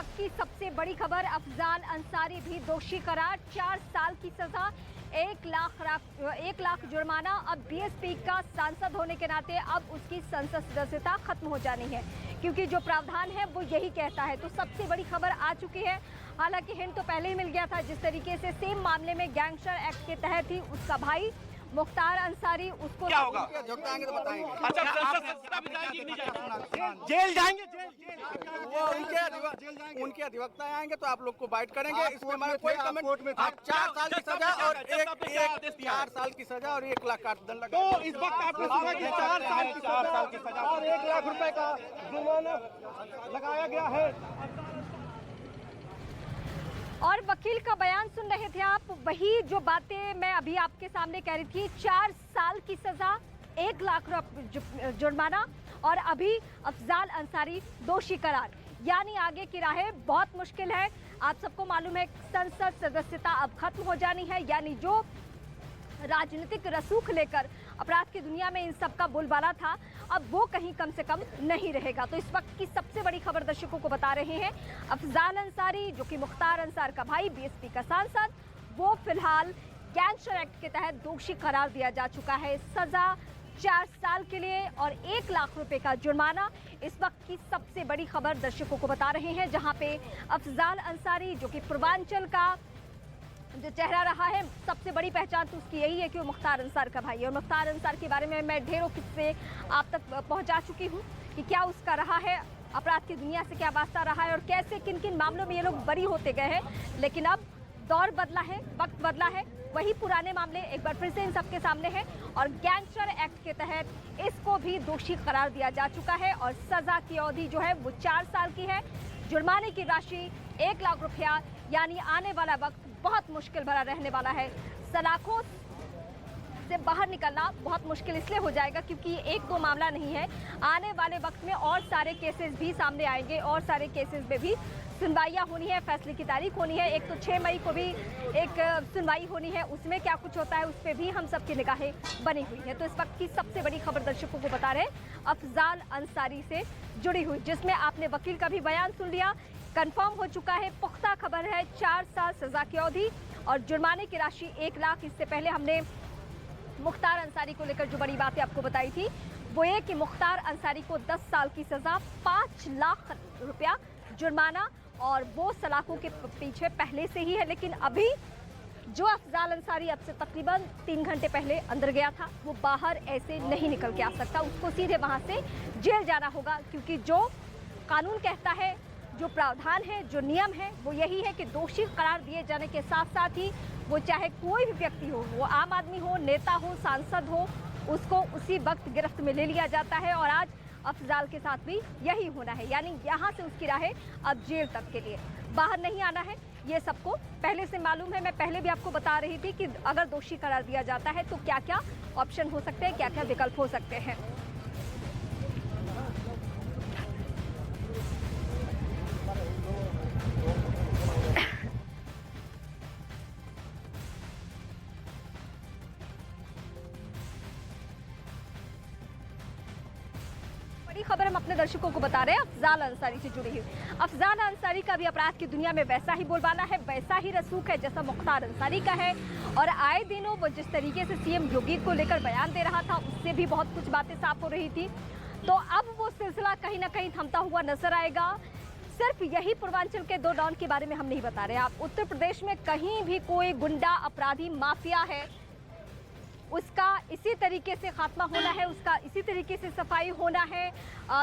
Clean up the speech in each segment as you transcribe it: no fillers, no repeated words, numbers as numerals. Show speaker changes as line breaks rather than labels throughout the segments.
वक्त की सबसे बड़ी खबर, अफजाल अंसारी भी दोषी करार, 4 साल की सजा, 1 लाख जुर्माना। अब बीएसपी का सांसद होने के नाते अब उसकी संसद सदस्यता खत्म हो जानी है, क्योंकि जो प्रावधान है वो यही कहता है। तो सबसे बड़ी खबर आ चुकी है। हालांकि हिंट तो पहले ही मिल गया था। जिस तरीके से सेम मामले में गैंगस्टर एक्ट के तहत ही उसका भाई मुख्तार अंसारी, उसको
क्या होगा?
जो आएंगे तो बताएंगे।
अच्छा, जेल जाएंगे?
वो उनके अधिवक्ता आएंगे तो आप लोग को बाइट करेंगे। इसमें हमारा कोई कमेंट में 4 साल की सजा और 4 साल की सजा और 1 लाख का दंड लगा।
तो इस वक्त आपने सुना कि 4 साल की सजा और 1 लाख रुपए का जुर्माना लगाया गया है।
और वकील का बयान सुन रहे थे आप, वही जो बातें मैं अभी आपके सामने कह रही थी। 4 साल की सजा, 1 लाख जुर्माना और अभी अफजाल अंसारी दोषी करार। यानी आगे की राहें बहुत मुश्किल है। आप सबको मालूम है संसद सदस्यता अब खत्म हो जानी है, यानी जो राजनीतिक रसूख लेकर अपराध की दुनिया में इन सब का बोलबाला था, अब वो कहीं कम से कम नहीं रहेगा। तो इस वक्त की सबसे बड़ी खबर दर्शकों को बता रहे हैं, अफजाल अंसारी जो कि मुख्तार अंसार का भाई, बीएसपी का सांसद, वो फिलहाल गैंगस्टर एक्ट के तहत दोषी करार दिया जा चुका है। सजा 4 साल के लिए और 1 लाख रुपए का जुर्माना। इस वक्त की सबसे बड़ी खबर दर्शकों को बता रहे हैं, जहां पे अफजाल अंसारी जो कि पूर्वांचल का जो चेहरा रहा है, सबसे बड़ी पहचान तो उसकी यही है कि वो मुख्तार अंसार का भाई है। और मुख्तार अंसार के बारे में मैं ढेरों किस्से आप तक पहुंचा चुकी हूं कि क्या उसका रहा है, अपराध की दुनिया से क्या वास्ता रहा है और कैसे किन किन मामलों में ये लोग बरी होते गए हैं। लेकिन अब दौर बदला है, वक्त बदला है, वही पुराने मामले एक बार फिर से इन सबके सामने हैं और गैंगस्टर एक्ट के तहत इसको भी दोषी करार दिया जा चुका है। और सजा की अवधि जो है वो 4 साल की है, जुर्माने की राशि 1 लाख रुपया। यानी आने वाला वक्त बहुत मुश्किल भरा रहने वाला है। सलाखों से बाहर निकलना बहुत मुश्किल इसलिए हो जाएगा क्योंकि 1-2 मामला नहीं है। आने वाले वक्त में और सारे केसेस भी सामने आएंगे और सारे केसेस में भी सुनवाइयाँ होनी है, फैसले की तारीख होनी है। एक तो 6 मई को भी एक सुनवाई होनी है, उसमें क्या कुछ होता है उस पर भी हम सबकी निगाहें बनी हुई है। तो इस वक्त की सबसे बड़ी खबर दर्शकों को बता रहे अफजाल अंसारी से जुड़ी हुई, जिसमें आपने वकील का भी बयान सुन लिया। कंफर्म हो चुका है, पुख्ता खबर है, 4 साल सजा की अवधि और जुर्माने की राशि 1 लाख। इससे पहले हमने मुख्तार अंसारी को लेकर जो बड़ी बातें आपको बताई थी वो ये कि मुख्तार अंसारी को 10 साल की सजा, 5 लाख रुपया जुर्माना और वो सलाखों के पीछे पहले से ही है। लेकिन अभी जो अफजाल अंसारी अब से तकरीबन 3 घंटे पहले अंदर गया था, वो बाहर ऐसे नहीं निकल के आ सकता। उसको सीधे वहां से जेल जाना होगा, क्योंकि जो कानून कहता है, जो प्रावधान है, जो नियम है, वो यही है कि दोषी करार दिए जाने के साथ साथ ही वो चाहे कोई भी व्यक्ति हो, वो आम आदमी हो, नेता हो, सांसद हो, उसको उसी वक्त गिरफ्त में ले लिया जाता है। और आज अफजाल के साथ भी यही होना है, यानी यहाँ से उसकी राहें अब जेल तक के लिए, बाहर नहीं आना है। ये सबको पहले से मालूम है। मैं पहले भी आपको बता रही थी कि अगर दोषी करार दिया जाता है तो क्या क्या ऑप्शन हो सकते हैं, क्या क्या विकल्प हो सकते हैं। बड़ी खबर हम अपने दर्शकों को बता रहे हैं अफजाल अंसारी से जुड़ी हुई। अफजाल अंसारी का भी अपराध की दुनिया में वैसा ही बोलबाला है, वैसा ही रसूख है जैसा मुख्तार अंसारी का है। और आए दिनों वो जिस तरीके से सीएम योगी को लेकर बयान दे रहा था, उससे भी बहुत कुछ बातें साफ हो रही थी। तो अब वो सिलसिला कहीं ना कहीं थमता हुआ नजर आएगा। सिर्फ यही पूर्वांचल के 2 डॉन के बारे में हम नहीं बता रहे। आप उत्तर प्रदेश में कहीं भी कोई गुंडा अपराधी माफिया है, उसका इसी तरीके से खात्मा होना है, उसका इसी तरीके से सफाई होना है।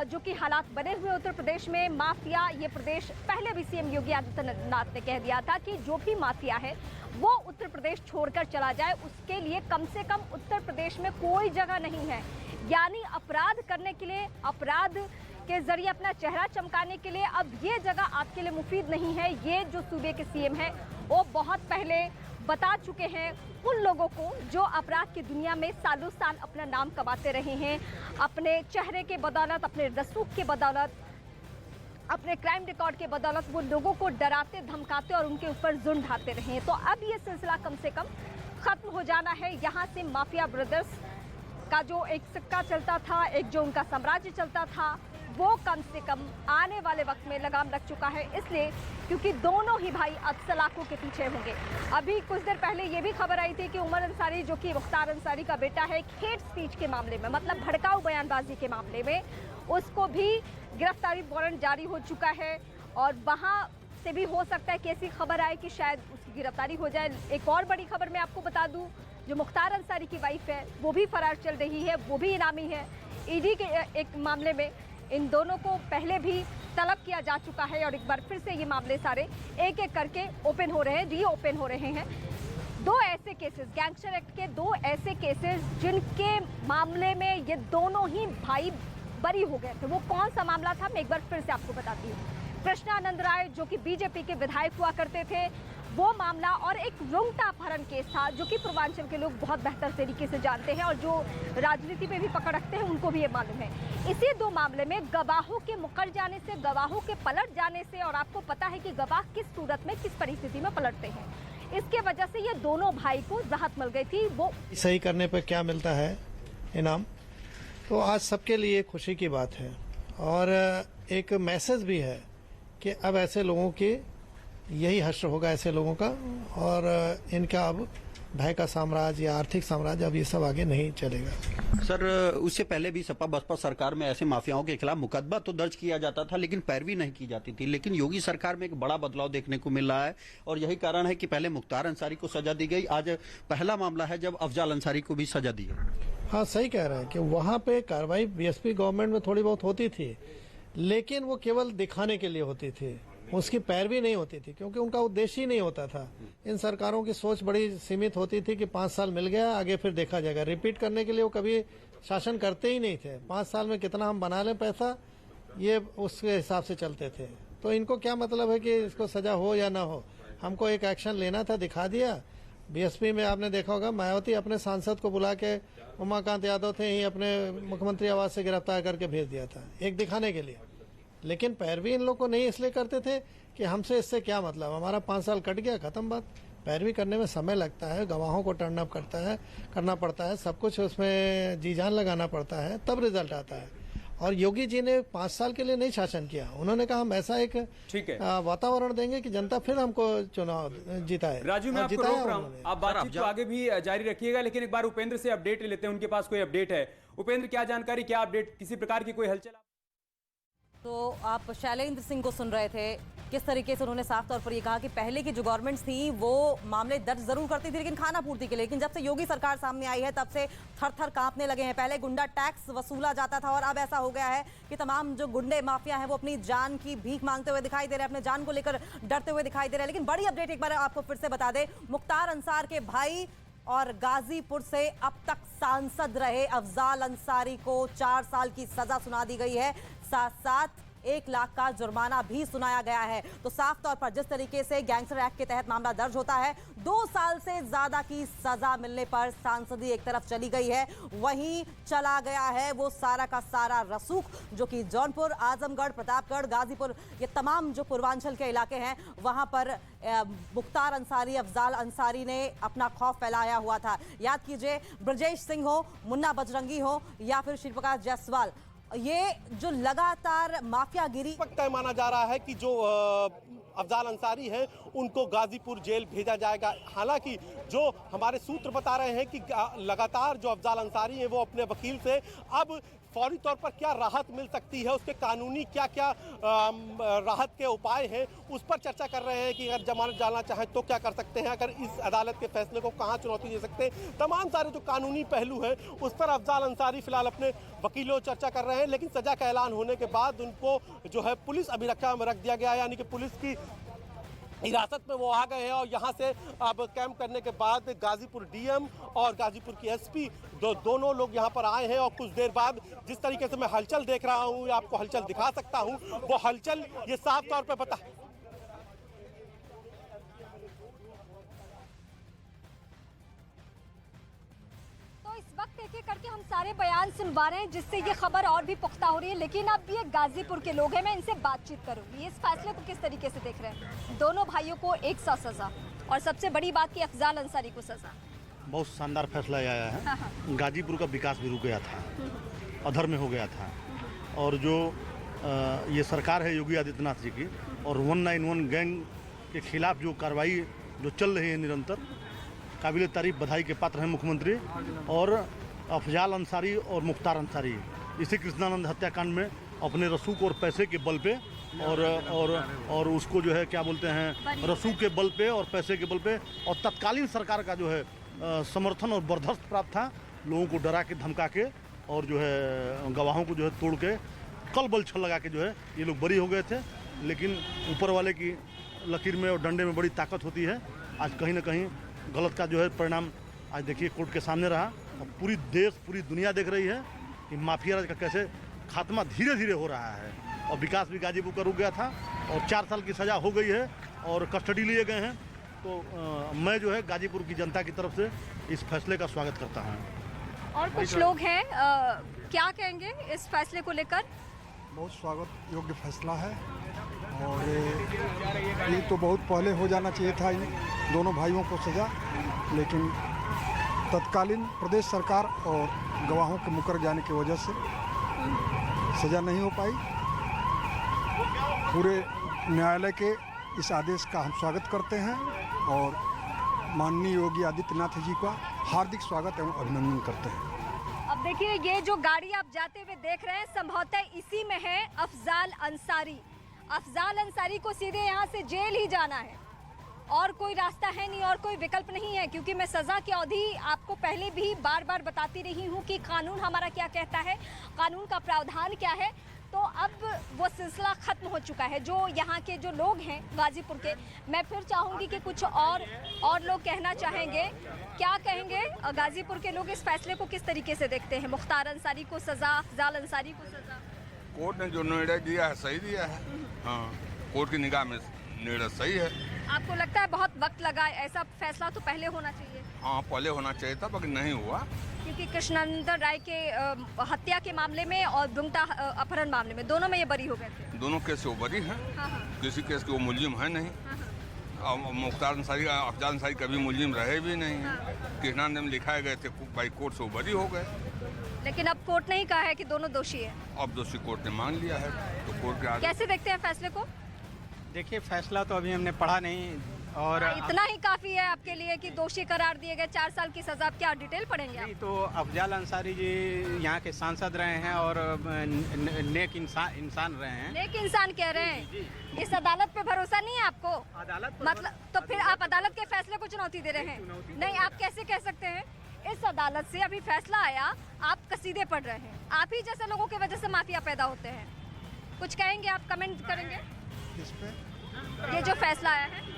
जो कि हालात बने हुए उत्तर प्रदेश में माफिया, ये प्रदेश पहले भी सीएम योगी आदित्यनाथ ने कह दिया था कि जो भी माफिया है वो उत्तर प्रदेश छोड़कर चला जाए, उसके लिए कम से कम उत्तर प्रदेश में कोई जगह नहीं है। यानी अपराध करने के लिए, अपराध के जरिए अपना चेहरा चमकाने के लिए अब ये जगह आपके लिए मुफीद नहीं है। ये जो सूबे के सीएम है वो बहुत पहले बता चुके हैं उन लोगों को जो अपराध की दुनिया में सालों साल अपना नाम कमाते रहे हैं, अपने चेहरे के बदौलत, अपने रसूख के बदौलत, अपने क्राइम रिकॉर्ड के बदौलत वो लोगों को डराते, धमकाते और उनके ऊपर जुर्म ढाते रहे हैं। तो अब ये सिलसिला कम से कम खत्म हो जाना है। यहाँ से माफिया ब्रदर्स का जो एक सिक्का चलता था, एक जो उनका साम्राज्य चलता था, वो कम से कम आने वाले वक्त में लगाम लग चुका है, इसलिए क्योंकि दोनों ही भाई अब सलाखों के पीछे होंगे। अभी कुछ देर पहले ये भी खबर आई थी कि उमर अंसारी, जो कि मुख्तार अंसारी का बेटा है, हेट स्पीच के मामले में, मतलब भड़काऊ बयानबाजी के मामले में, उसको भी गिरफ्तारी वारंट जारी हो चुका है और वहाँ से भी हो सकता है कि ऐसी खबर आए कि शायद उसकी गिरफ्तारी हो जाए। एक और बड़ी खबर मैं आपको बता दूं, जो मुख्तार अंसारी की वाइफ है वो भी फरार चल रही है, वो भी इनामी है। ईडी के एक मामले में इन दोनों को पहले भी तलब किया जा चुका है और एक बार फिर से ये मामले सारे एक एक करके ओपन हो रहे हैं, रीओपन हो रहे हैं। दो ऐसे केसेस, गैंगस्टर एक्ट के दो ऐसे केसेस जिनके मामले में ये दोनों ही भाई बरी हो गए थे। वो कौन सा मामला था, मैं एक बार फिर से आपको बताती हूँ। कृष्णा आनंद राय, जो कि बीजेपी के विधायक हुआ करते थे, वो मामला, और एक रुंगटा अपहरण केस था, जो कि पूर्वांचल के लोग बहुत बेहतर तरीके से जानते हैं और जो राजनीति में भी पकड़ रखते हैं उनको भी ये मालूम है। इसी दो मामले में गवाहों के मुकर जाने से, गवाहों के पलट जाने से, और आपको पता है कि गवाह किस सूरत में, किस परिस्थिति में पलटते हैं, इसके वजह से ये दोनों भाई को राहत मिल गई थी। वो
सही करने पर क्या मिलता है इनाम, तो आज सबके लिए खुशी की बात है और एक मैसेज भी है कि अब ऐसे लोगों के यही हश्र होगा, ऐसे लोगों का, और इनका अब भय का साम्राज्य या आर्थिक साम्राज्य, अब ये सब आगे नहीं चलेगा।
सर, उससे पहले भी सपा बसपा सरकार में ऐसे माफियाओं के खिलाफ मुकदमा तो दर्ज किया जाता था, लेकिन पैरवी नहीं की जाती थी। लेकिन योगी सरकार में एक बड़ा बदलाव देखने को मिल रहा है और यही कारण है कि पहले मुख्तार अंसारी को सजा दी गई, आज पहला मामला है जब अफजाल अंसारी को भी सजा दी गई।
हाँ, सही कह रहे हैं कि वहाँ पे कार्रवाई बीएसपी गवर्नमेंट में थोड़ी बहुत होती थी, लेकिन वो केवल दिखाने के लिए होती थी, उसकी पैरवी नहीं होती थी, क्योंकि उनका उद्देश्य ही नहीं होता था। इन सरकारों की सोच बड़ी सीमित होती थी कि 5 साल मिल गया, आगे फिर देखा जाएगा। रिपीट करने के लिए वो कभी शासन करते ही नहीं थे। 5 साल में कितना हम बना लें पैसा, ये उसके हिसाब से चलते थे। तो इनको क्या मतलब है कि इसको सजा हो या ना हो, हमको एक एक्शन लेना था, दिखा दिया। बीएसपी में आपने देखा होगा, मायावती अपने सांसद को बुला के, उमाकांत यादव थे ही, अपने मुख्यमंत्री आवास से गिरफ्तार करके भेज दिया था, एक दिखाने के लिए। लेकिन पैरवी इन लोग को नहीं इसलिए करते थे कि हमसे इससे क्या मतलब, हमारा 5 साल कट गया, खत्म बात। पैरवी करने में समय लगता है, गवाहों को टर्न अप करना पड़ता है, सब कुछ उसमें जी जान लगाना पड़ता है, तब रिजल्ट आता है। और योगी जी ने 5 साल के लिए नहीं शासन किया, उन्होंने कहा हम ऐसा एक वातावरण देंगे कि जनता फिर हमको चुनाव जिताए।
राजू, मैं आपको रोक रहा हूं, आप बातचीत को आगे भी जारी रखिएगा, लेकिन एक बार उपेंद्र से अपडेट ले लेते हैं, उनके पास कोई अपडेट है। उपेंद्र, क्या जानकारी, क्या अपडेट, किसी प्रकार की कोई हलचल?
तो आप शैलेंद्र सिंह को सुन रहे थे, किस तरीके से उन्होंने साफ तौर पर ये कहा कि पहले की जो गवर्नमेंट्स थी वो मामले दर्ज जरूर करती थी लेकिन खाना पूर्ति के लिए, लेकिन जब से योगी सरकार सामने आई है तब से थर थर कांपने लगे हैं। पहले गुंडा टैक्स वसूला जाता था और अब ऐसा हो गया है कि तमाम जो गुंडे माफिया हैं वो अपनी जान की भीख मांगते हुए दिखाई दे रहे हैं, अपने जान को लेकर डरते हुए दिखाई दे रहे हैं। लेकिन बड़ी अपडेट एक बार आपको फिर से बता दें, मुख्तार अंसार के भाई और गाजीपुर से अब तक सांसद रहे अफजाल अंसारी को 4 साल की सजा सुना दी गई है, साथ साथ 1 लाख का जुर्माना भी सुनाया गया है। तो साफ तौर पर जिस तरीके से गैंगस्टर एक्ट के तहत मामला दर्ज होता है, 2 साल से ज्यादा की सजा मिलने पर सांसदी एक तरफ चली गई है, वहीं चला गया है वो सारा का सारा रसूख, जो कि जौनपुर, आजमगढ़, प्रतापगढ़, गाजीपुर, ये तमाम जो पूर्वांचल के इलाके हैं वहां पर मुख्तार अंसारी, अफजाल अंसारी ने अपना खौफ फैलाया हुआ था। याद कीजिए, ब्रजेश सिंह हो, मुन्ना बजरंगी हो या फिर शिवप्रकाश जायसवाल, ये जो लगातार माफियागिरी
तय माना जा रहा है कि जो अफजाल अंसारी हैं उनको गाजीपुर जेल भेजा जाएगा। हालांकि जो हमारे सूत्र बता रहे हैं कि लगातार जो अफजाल अंसारी हैं वो अपने वकील से अब फौरी तौर पर क्या राहत मिल सकती है, उसके कानूनी क्या क्या राहत के उपाय हैं, उस पर चर्चा कर रहे हैं कि अगर जमानत डालना चाहें तो क्या कर सकते हैं, अगर इस अदालत के फैसले को कहाँ चुनौती दे सकते हैं। तमाम सारे जो कानूनी पहलू हैं उस पर अफजाल अंसारी फिलहाल अपने वकीलों से चर्चा कर रहे हैं। लेकिन सजा का ऐलान होने के बाद उनको जो है पुलिस अभिरक्षा में रख दिया गया है, यानी कि पुलिस की हिरासत में वो आ गए हैं और यहाँ से अब कैंप करने के बाद गाजीपुर डीएम और गाजीपुर की एसपी दोनों लोग यहाँ पर आए हैं। और कुछ देर बाद जिस तरीके से मैं हलचल देख रहा हूँ, आपको हलचल दिखा सकता हूँ, वो हलचल ये साफ तौर पे बता
एक एक करके हम सारे बयान सुनवा रहे हैं जिससे ये खबर और भी पुख्ता हो रही है। लेकिन अब ये गाजीपुर के लोग हैं, मैं इनसे बातचीत करूंगी। इस फैसले को किस तरीके से देख रहे हैं? दोनों भाइयों को एक सा सजा और सबसे बड़ी बात की अफजाल अंसारी को सजा।
बहुत शानदार फैसला आया है। गाजीपुर का विकास भी रुक गया था, अधर में हो गया था, और जो ये सरकार है योगी आदित्यनाथ जी की, और 191 गैंग के खिलाफ जो कार्रवाई जो चल रही है निरंतर, काबिल तारीफ बधाई के पात्र हैं मुख्यमंत्री। और अफजाल अंसारी और मुख्तार अंसारी इसी कृष्णानंद हत्याकांड में अपने रसूख और पैसे के बल पे और उसको जो है क्या बोलते हैं, रसूख के बल पे और पैसे के बल पे और तत्कालीन सरकार का जो है समर्थन और बर्दाश्त प्राप्त था, लोगों को डरा के धमका के और जो है गवाहों को जो है तोड़ के कल बल छल लगा के जो है ये लोग बरी हो गए थे। लेकिन ऊपर वाले की लकीर में और डंडे में बड़ी ताकत होती है। आज कहीं ना कहीं गलत का जो है परिणाम आज देखिए कोर्ट के सामने रहा, और पूरी देश पूरी दुनिया देख रही है कि माफिया राज का कैसे खात्मा धीरे धीरे हो रहा है। और विकास भी गाजीपुर का रुक गया था और 4 साल की सज़ा हो गई है और कस्टडी लिए गए हैं। तो मैं जो है गाजीपुर की जनता की तरफ से इस फैसले का स्वागत करता हूँ।
और कुछ लोग हैं, क्या कहेंगे इस फैसले को लेकर?
बहुत स्वागत योग्य फैसला है, और ये तो बहुत पहले हो जाना चाहिए था इन दोनों भाइयों को सज़ा, लेकिन तत्कालीन प्रदेश सरकार और गवाहों के मुकर जाने की वजह से सज़ा नहीं हो पाई। पूरे न्यायालय के इस आदेश का हम स्वागत करते हैं और माननीय योगी आदित्यनाथ जी का हार्दिक स्वागत एवं अभिनंदन करते हैं।
अब देखिए, ये जो गाड़ी आप जाते हुए देख रहे हैं, संभवतः इसी में है अफजाल अंसारी। अफजाल अंसारी को सीधे यहाँ से जेल ही जाना है, और कोई रास्ता है नहीं और कोई विकल्प नहीं है, क्योंकि मैं सज़ा की अवधि आपको पहले भी बार बार बताती रही हूँ कि कानून हमारा क्या कहता है, कानून का प्रावधान क्या है। तो अब वो सिलसिला ख़त्म हो चुका है। जो यहाँ के जो लोग हैं गाजीपुर के, मैं फिर चाहूँगी कि कुछ और लोग कहना चाहेंगे। क्या कहेंगे गाजीपुर के लोग इस फैसले को किस तरीके से देखते हैं? मुख्तार अंसारी को सज़ा, अफजाल अंसारी को सज़ा।
कोर्ट ने जो निर्णय दिया है सही दिया है। हाँ, कोर्ट की निगाह में निर्णय सही है।
आपको लगता है बहुत वक्त लगा, ऐसा फैसला तो पहले होना चाहिए?
हाँ, पहले होना चाहिए था, लेकिन नहीं हुआ,
क्योंकि कृष्णानंद राय के हत्या के मामले में और दुंगटा अपहरण मामले में, दोनों में ये बरी हो गए थे।
दोनों केस से वो बरी हैं। किसी केस के वो मुलजिम है नहीं। और मुख्तार अंसारी, अफजाल अंसारी कभी मुलजिम रहे भी नहीं है। कृष्णानंद में लिखाए गए थे, बाई कोर्ट से वो बरी हो गए।
लेकिन अब कोर्ट ने ही कहा है कि दोनों दोषी है।
अब दोषी कोर्ट ने मान लिया है, तो कोर्ट के आगे
कैसे देखते हैं फैसले को?
देखिए, फैसला तो अभी हमने पढ़ा नहीं, और
इतना ही काफी है आपके लिए कि दोषी करार दिए गए, 4 साल की सजा। आप क्या डिटेल पढ़ेंगे आप?
तो अफजाल अंसारी जी यहाँ के सांसद रहे हैं और नेक इंसान रहे हैं।
नेक इंसान कह रहे हैं, इस अदालत पे भरोसा नहीं है आपको?
अदालत
मतलब तो फिर आप अदालत के फैसले को चुनौती दे रहे हैं? नहीं, आप कैसे कह सकते हैं? इस अदालत से अभी फैसला आया, आप कसीदे पढ़ रहे हैं। आप ही जैसे लोगों की वजह से माफिया पैदा होते हैं। कुछ कहेंगे आप, कमेंट करेंगे
इस पे?
ये जो फैसला आया है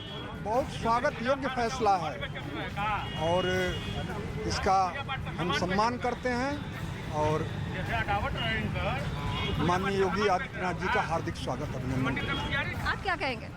बहुत स्वागत योग्य फैसला है, और इसका हम सम्मान करते हैं और माननीय योगी आदित्यनाथ जी का हार्दिक स्वागत अभिनंदन करते हैं।
आप क्या कहेंगे?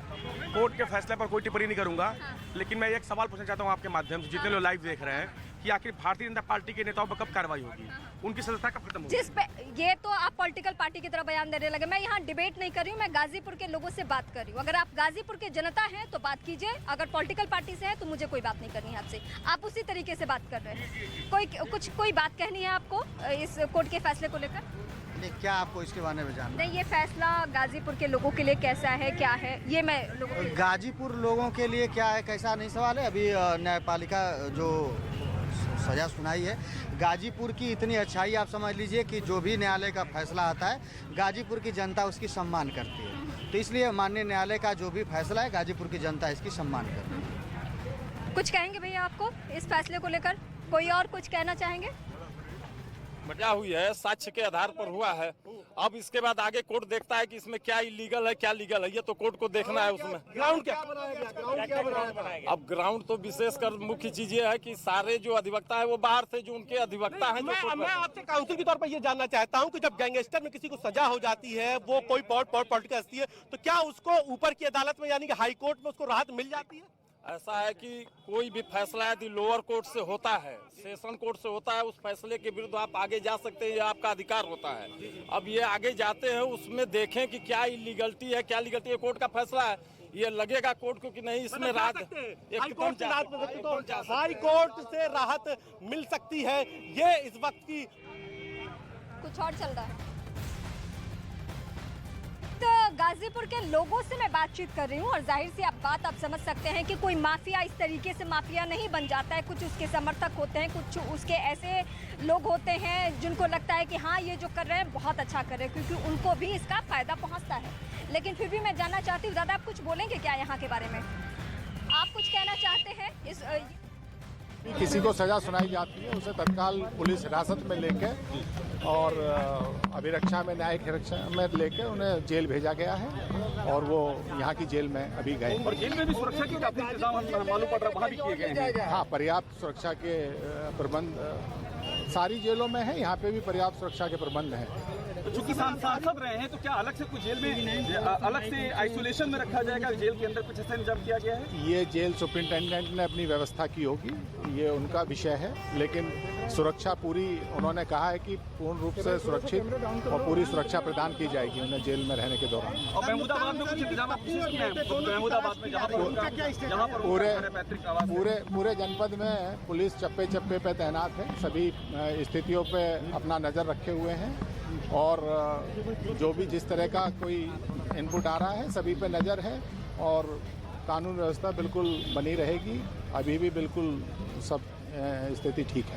कोर्ट के फैसले पर कोई टिप्पणी नहीं करूंगा, लेकिन मैं एक सवाल पूछना चाहता हूं आपके माध्यम से, जितने लोग लाइव देख रहे हैं, कि आखिर भारतीय जनता पार्टी के नेताओं पर कब कार्रवाई होगी, उनकी सदस्यता कब खत्म होगी?
जिस पे ये तो आप पॉलिटिकल पार्टी की तरह बयान देने लगे। मैं यहाँ डिबेट नहीं कर रही हूँ, मैं गाजीपुर के लोगों से बात कर रही हूँ। अगर आप गाजीपुर के जनता हैं तो बात कीजिए, अगर पॉलिटिकल पार्टी से है तो मुझे कोई बात नहीं करनी है आपसे। आप उसी तरीके से बात कर रहे हैं। कोई बात कहनी है आपको इस कोर्ट के फैसले को लेकर?
क्या आपको इसके बारे में जानना?
नहीं, ये फैसला गाजीपुर के लोगों के लिए कैसा है, क्या है, ये मैं लोगों के
गाजीपुर लोगों के लिए क्या है कैसा नहीं सवाल है। अभी न्यायपालिका जो सजा सुनाई है, गाजीपुर की इतनी अच्छाई आप समझ लीजिए कि जो भी न्यायालय का फैसला आता है, गाजीपुर की जनता उसकी सम्मान करती है। तो इसलिए माननीय न्यायालय का जो भी फैसला है, गाजीपुर की जनता इसकी सम्मान करती है।
कुछ कहेंगे भैया आपको इस फैसले को लेकर? कोई और कुछ कहना चाहेंगे?
बचा हुई है, साक्ष्य के आधार पर हुआ है। अब इसके बाद आगे कोर्ट देखता है कि इसमें क्या इलीगल है, क्या लीगल है, ये तो कोर्ट को देखना है। उसमें ग्राउंड क्या बनाया? अब ग्राउंड तो विशेषकर मुख्य चीज ये है कि सारे जो अधिवक्ता है वो बाहर से जो उनके अधिवक्ता है।
मैं आपसे काउंसिल के तौर पर ये जानना चाहता हूँ कि जब गैंगस्टर में किसी को सजा हो जाती है, वो कोई पॉलिटिकल हस्ती है, तो क्या उसको ऊपर की अदालत में यानी कि हाई कोर्ट में उसको राहत मिल जाती है?
ऐसा है कि कोई भी फैसला यदि लोअर कोर्ट से होता है, सेशन कोर्ट से होता है, उस फैसले के विरुद्ध आप आगे जा सकते हैं, ये आपका अधिकार होता है। अब ये आगे जाते हैं, उसमें देखें कि क्या इलीगलिटी है, क्या लीगलिटी है। कोर्ट का फैसला है, ये लगेगा कोर्ट को कि नहीं इसमें राहत,
हाई कोर्ट से राहत मिल सकती है। ये इस वक्त की
कुछ और चल रहा है। गाजीपुर के लोगों से मैं बातचीत कर रही हूँ और जाहिर सी बात आप समझ सकते हैं कि कोई माफिया इस तरीके से माफिया नहीं बन जाता है। कुछ उसके समर्थक होते हैं, कुछ उसके ऐसे लोग होते हैं जिनको लगता है कि हाँ ये जो कर रहे हैं बहुत अच्छा कर रहे हैं, क्योंकि उनको भी इसका फायदा पहुँचता है। लेकिन फिर भी मैं जानना चाहती हूँ, दादा आप कुछ बोलेंगे क्या यहाँ के बारे में? आप कुछ कहना चाहते हैं? इस
किसी को सजा सुनाई जाती है उसे तत्काल पुलिस हिरासत में लेके और अभिरक्षा में, न्यायिक हिरक्षा में लेके उन्हें जेल भेजा गया है और वो यहाँ की जेल में अभी गए।
और जेल में भी सुरक्षा के काफी इंतजाम मालूम पड़ रहा है, वहाँ भी किए गए हैं।
हाँ, पर्याप्त सुरक्षा के प्रबंध सारी जेलों में है, यहाँ पे भी पर्याप्त सुरक्षा के प्रबंध हैं।
चूंकि सांसद रहे हैं तो क्या अलग से कुछ जेल में अलग से आइसोलेशन में रखा जाएगा? जेल के अंदर कुछ ऐसा इंतजाम किया गया है?
ये जेल सुपरिंटेंडेंट ने अपनी व्यवस्था की होगी, ये उनका विषय है, लेकिन सुरक्षा पूरी उन्होंने कहा है कि पूर्ण रूप से सुरक्षित और पूरी सुरक्षा प्रदान की जाएगी उन्हें जेल में रहने के दौरान।
और महमूदाबाद में कुछ इंतजाम महमूदाबाद में जहाँ पर
पूरे जनपद में पुलिस चप्पे चप्पे पे तैनात है, सभी स्थितियों पे अपना नज़र रखे हुए हैं और जो भी जिस तरह का कोई इनपुट आ रहा है सभी पे नज़र है और कानून व्यवस्था बिल्कुल बनी रहेगी। अभी भी बिल्कुल सब स्थिति ठीक है।